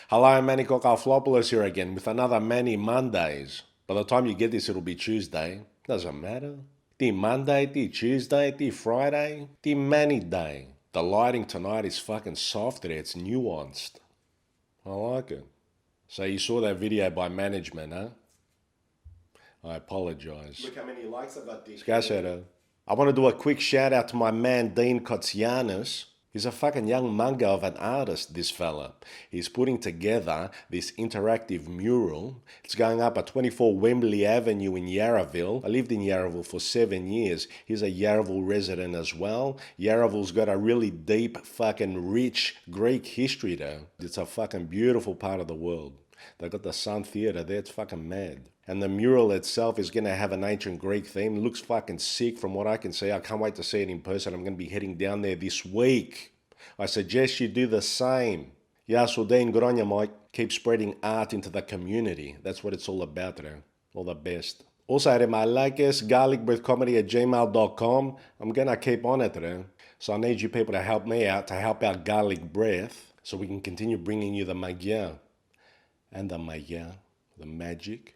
Hello, Manny Kokaflopoulos here again with another Manny Mondays. By the time you get this, it'll be Tuesday. Doesn't matter. The Monday, the Tuesday, the Friday, the Manny Day. The lighting tonight is fucking softer, it's nuanced. I like it. So you saw that video by management, huh? I apologise. Look how many likes I got, Dick. I want to do a quick shout out to my man Dean Kotsianis. He's a fucking young manga of an artist, this fella. He's putting together this interactive mural. It's going up at 24 Wembley Avenue in Yarraville. I lived in Yarraville for 7 years. He's a Yarraville resident as well. Yarraville's got a really deep, fucking rich Greek history though. It's a fucking beautiful part of the world. They've got the Sun Theatre there, it's fucking mad. And the mural itself is going to have an ancient Greek theme. It looks fucking sick from what I can see. I can't wait to see it in person. I'm going to be heading down there this week. I suggest you do the same. Yasudeen, good on you, Mike. Keep spreading art into the community. That's what it's all about today. All the best. Also, my likes, garlicbreathcomedy@gmail.com. I'm going to keep on it today. So I need you people to help me out, to help out Garlic Breath, so we can continue bringing you the magia. And the magia, the magic.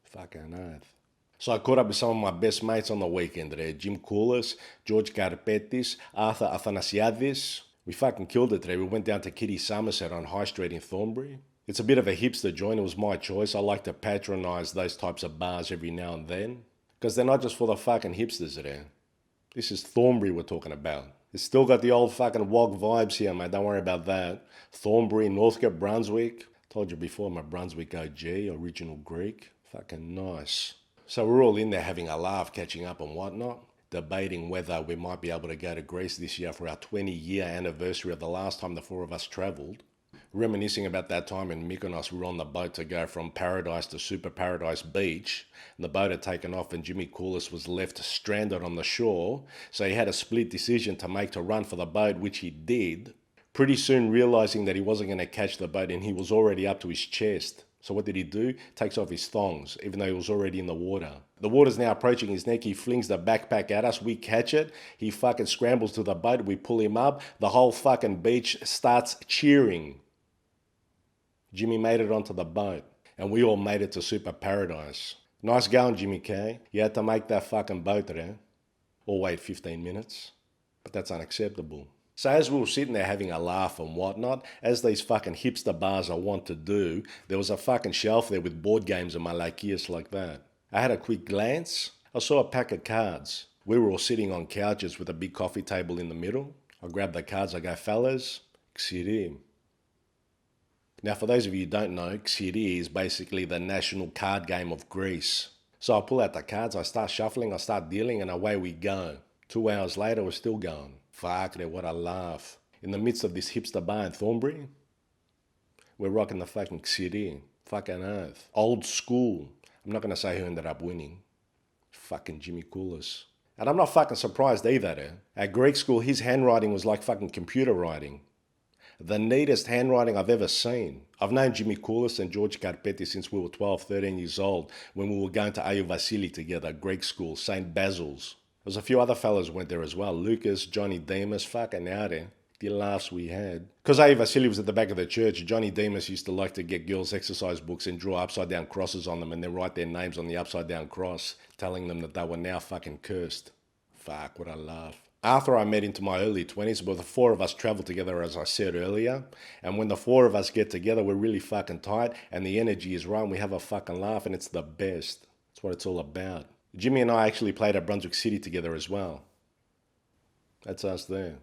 Fucking earth. So I caught up with some of my best mates on the weekend today. Jim Koulis, George Karpetis, Arthur Athanasiadis. We fucking killed it today. We went down to Kitty Somerset on High Street in Thornbury. It's a bit of a hipster joint. It was my choice. I like to patronise those types of bars every now and then. Because they're not just for the fucking hipsters today. This is Thornbury we're talking about. It's still got the old fucking wog vibes here, mate. Don't worry about that. Thornbury, Northcote, Brunswick. Told you before, I'm a Brunswick OG, original Greek. Fucking nice. So we're all in there having a laugh, catching up and whatnot, debating whether we might be able to go to Greece this year for our 20-year anniversary of the last time the four of us travelled. Reminiscing about that time in Mykonos, we were on the boat to go from Paradise to Super Paradise Beach. And the boat had taken off and Jimmy Koulis was left stranded on the shore. So he had a split decision to make to run for the boat, which he did. Pretty soon realising that he wasn't going to catch the boat and he was already up to his chest. So what did he do? Takes off his thongs, even though he was already in the water. The water's now approaching his neck. He flings the backpack at us. We catch it. He fucking scrambles to the boat. We pull him up. The whole fucking beach starts cheering. Jimmy made it onto the boat. And we all made it to Super Paradise. Nice going, Jimmy K. You had to make that fucking boat there. Or wait 15 minutes. But that's unacceptable. So as we were sitting there having a laugh and whatnot, as these fucking hipster bars I want to do, there was a fucking shelf there with board games and malachias like that. I had a quick glance. I saw a pack of cards. We were all sitting on couches with a big coffee table in the middle. I grabbed the cards. I go, fellas, Xiri. Now for those of you who don't know, Xiri is basically the national card game of Greece. So I pull out the cards, I start shuffling, I start dealing, and away we go. 2 hours later, we're still going. Fuck, what a laugh. In the midst of this hipster bar in Thornbury, we're rocking the fucking Xiri. Fucking earth. Old school. I'm not going to say who ended up winning. Fucking Jimmy Koulis. And I'm not fucking surprised either. At Greek school, his handwriting was like fucking computer writing. The neatest handwriting I've ever seen. I've known Jimmy Koulis and George Karpetis since we were 12, 13 years old when we were going to Ayou Vasili together, Greek school, St. Basil's. There's a few other fellas went there as well. Lucas, Johnny Demas, fucking out there. The laughs we had. Because Ayou Vasili was at the back of the church, Johnny Demas used to like to get girls' exercise books and draw upside down crosses on them and then write their names on the upside down cross, telling them that they were now fucking cursed. Fuck, what a laugh. Arthur I met into my early 20s, but the four of us travelled together as I said earlier. And when the four of us get together, we're really fucking tight and the energy is right and we have a fucking laugh and it's the best. That's what it's all about. Jimmy and I actually played at Brunswick City together as well. That's us there.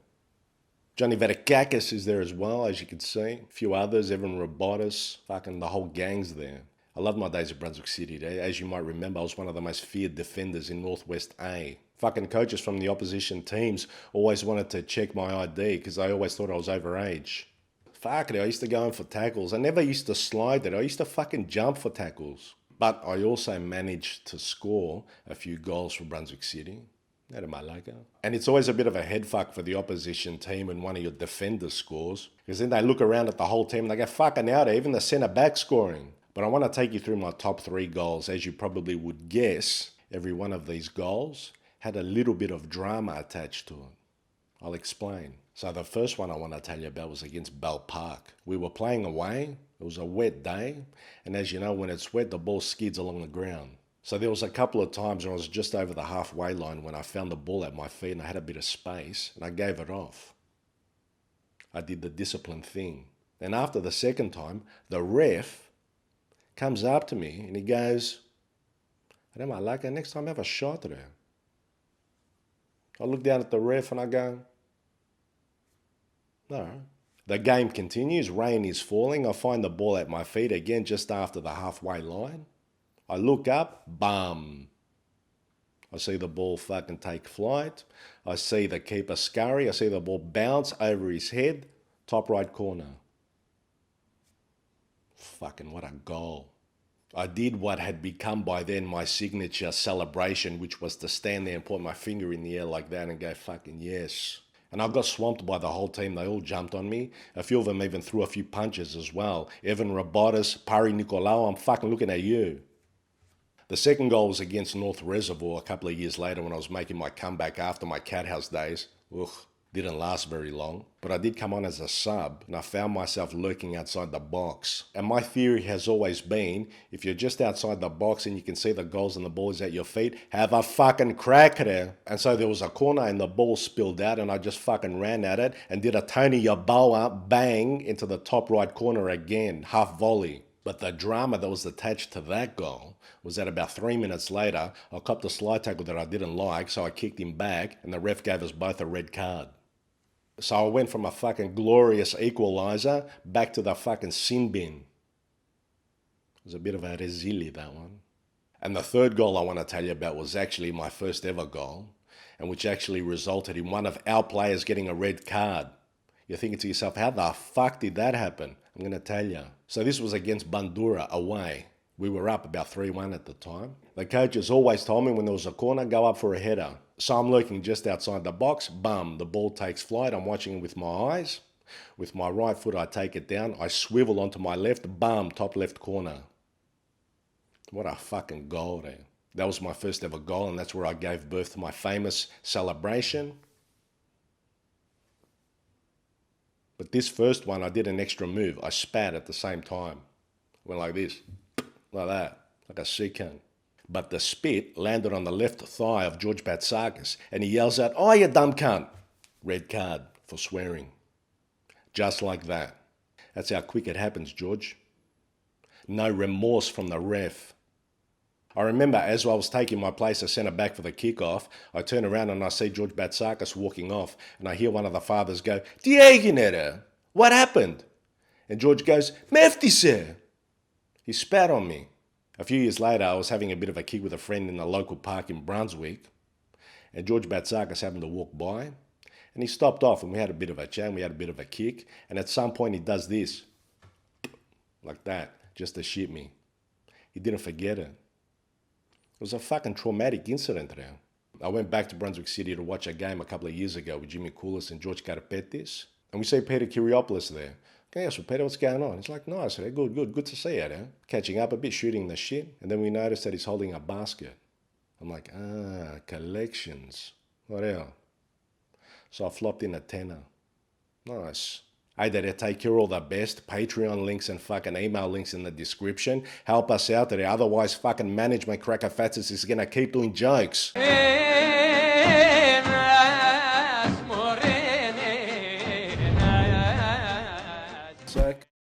Johnny Varakakis is there as well, as you can see. A few others, Evan Robotis, fucking the whole gang's there. I loved my days at Brunswick City. As you might remember, I was one of the most feared defenders in Northwest A. Fucking coaches from the opposition teams always wanted to check my ID because I always thought I was overage. Fuck it, I used to go in for tackles. I never used to slide it. I used to fucking jump for tackles. But I also managed to score a few goals for Brunswick City. That am I like it. And it's always a bit of a head fuck for the opposition team when one of your defenders scores. Because then they look around at the whole team and they go, fucking out, even the centre back scoring. But I want to take you through my top 3 goals. As you probably would guess, every one of these goals had a little bit of drama attached to it. I'll explain. So the first one I want to tell you about was against Bell Park. We were playing away. It was a wet day. And as you know, when it's wet, the ball skids along the ground. So there was a couple of times when I was just over the halfway line when I found the ball at my feet and I had a bit of space and I gave it off. I did the disciplined thing. And after the second time, the ref comes up to me and he goes, "Malaka, next time have a shot at her." I look down at the ref and I go, "No." The game continues, rain is falling. I find the ball at my feet again just after the halfway line. I look up, bum. I see the ball fucking take flight. I see the keeper scurry. I see the ball bounce over his head, top right corner. Fucking what a goal. I did what had become by then my signature celebration, which was to stand there and put my finger in the air like that and go fucking yes. And I got swamped by the whole team. They all jumped on me. A few of them even threw a few punches as well. Evan Robotis, Pari Nicolau, I'm fucking looking at you. The second goal was against North Reservoir a couple of years later when I was making my comeback after my cat house days. Ugh, didn't last very long. But I did come on as a sub and I found myself lurking outside the box. And my theory has always been, if you're just outside the box and you can see the goals and the ball is at your feet, have a fucking crack at it. And so there was a corner and the ball spilled out and I just fucking ran at it and did a Tony Yeboah bang into the top right corner again, half volley. But the drama that was attached to that goal was that about 3 minutes later, I copped a slide tackle that I didn't like, so I kicked him back, and the ref gave us both a red card. So I went from a fucking glorious equaliser back to the fucking sin bin. It was a bit of a resili, that one. And the third goal I want to tell you about was actually my first ever goal, and which actually resulted in one of our players getting a red card. You're thinking to yourself, how the fuck did that happen? I'm going to tell you. So this was against Bandura away. We were up about 3-1 at the time. The coaches always told me when there was a corner, go up for a header. So I'm lurking just outside the box. Bum, the ball takes flight. I'm watching it with my eyes. With my right foot, I take it down. I swivel onto my left. Bum, top left corner. What a fucking goal there. That was my first ever goal, and that's where I gave birth to my famous celebration. But this first one, I did an extra move. I spat at the same time. Went like this. Like that. Like a sea cunt. But the spit landed on the left thigh of George Batsakis, and he yells out, "Oh, you dumb cunt!" Red card for swearing. Just like that. That's how quick it happens, George. No remorse from the ref. I remember as I was taking my place as centre back for the kickoff, I turn around and I see George Batsakis walking off, and I hear one of the fathers go, "Diego, what happened?" And George goes, "Mefti, sir." He spat on me. A few years later, I was having a bit of a kick with a friend in a local park in Brunswick, and George Batsakis happened to walk by, and he stopped off and we had a bit of a chat and we had a bit of a kick, and at some point he does this, like that, just to shit me. He didn't forget it. It was a fucking traumatic incident there. I went back to Brunswick City to watch a game a couple of years ago with Jimmy Koulis and George Karpetis, and we see Peter Kyriopoulos there. Okay, so Peter, what's going on? He's like, "Nice, good to see you, catching up a bit, shooting the shit." And then we noticed that he's holding a basket. I'm like, collections. What else? So I flopped in a tenner. Nice. Hey, did I take care of all the best? Patreon links and fucking email links in the description. Help us out today. Otherwise, fucking management cracker fatsas is gonna keep doing jokes. Sick.